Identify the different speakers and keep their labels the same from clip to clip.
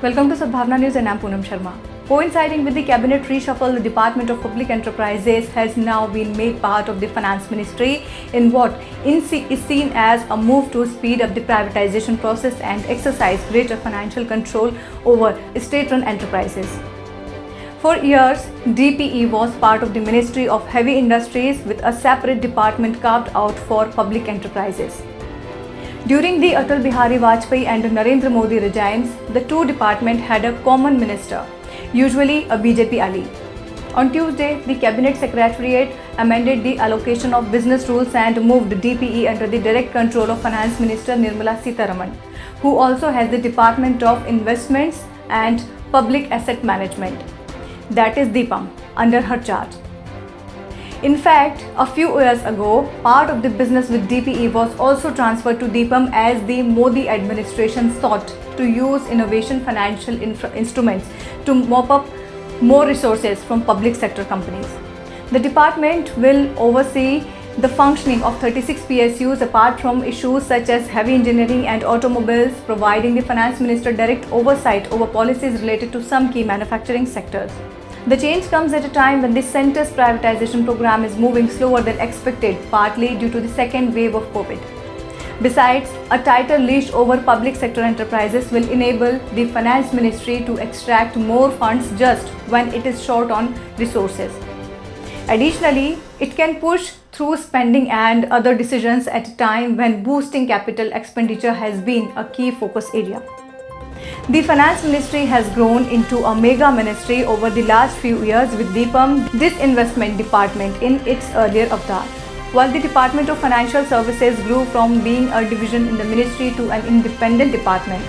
Speaker 1: Welcome to Sadbhavna News and I'm Poonam Sharma. Coinciding with the cabinet reshuffle, the Department of Public Enterprises has now been made part of the Finance Ministry in what is seen as a move to speed up the privatization process and exercise greater financial control over state-run enterprises. For years, DPE was part of the Ministry of Heavy Industries with a separate department carved out for public enterprises. During the Atal Bihari Vajpayee and Narendra Modi regimes, the two departments had a common minister, usually a BJP ally. On Tuesday, the Cabinet Secretariat amended the allocation of business rules and moved DPE under the direct control of Finance Minister Nirmala Sitharaman, who also has the Department of Investments and Public Asset Management, that is DIPAM, under her charge. In fact, a few years ago, part of the business with DPE was also transferred to DIPAM as the Modi administration sought to use innovation financial instruments to mop up more resources from public sector companies. The department will oversee the functioning of 36 PSUs apart from issues such as heavy engineering and automobiles, providing the finance minister direct oversight over policies related to some key manufacturing sectors. The change comes at a time when the centre's privatization program is moving slower than expected, partly due to the second wave of COVID. Besides, a tighter leash over public sector enterprises will enable the finance ministry to extract more funds just when it is short on resources. Additionally, it can push through spending and other decisions at a time when boosting capital expenditure has been a key focus area. The Finance Ministry has grown into a mega ministry over the last few years with DIPAM, this investment department, in its earlier avatar, while the Department of Financial Services grew from being a division in the ministry to an independent department.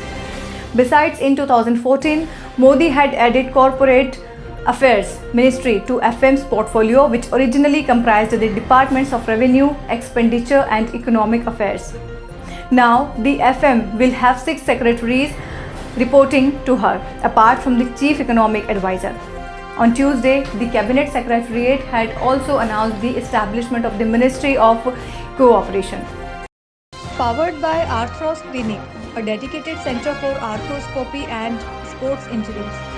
Speaker 1: Besides, in 2014, Modi had added Corporate Affairs Ministry to FM's portfolio, which originally comprised the departments of Revenue, Expenditure and Economic Affairs. Now, the FM will have 6 secretaries reporting to her, apart from the Chief Economic Advisor. On Tuesday, the Cabinet Secretariat had also announced the establishment of the Ministry of Cooperation. Powered by Arthros Clinic, a dedicated center for arthroscopy and sports injuries.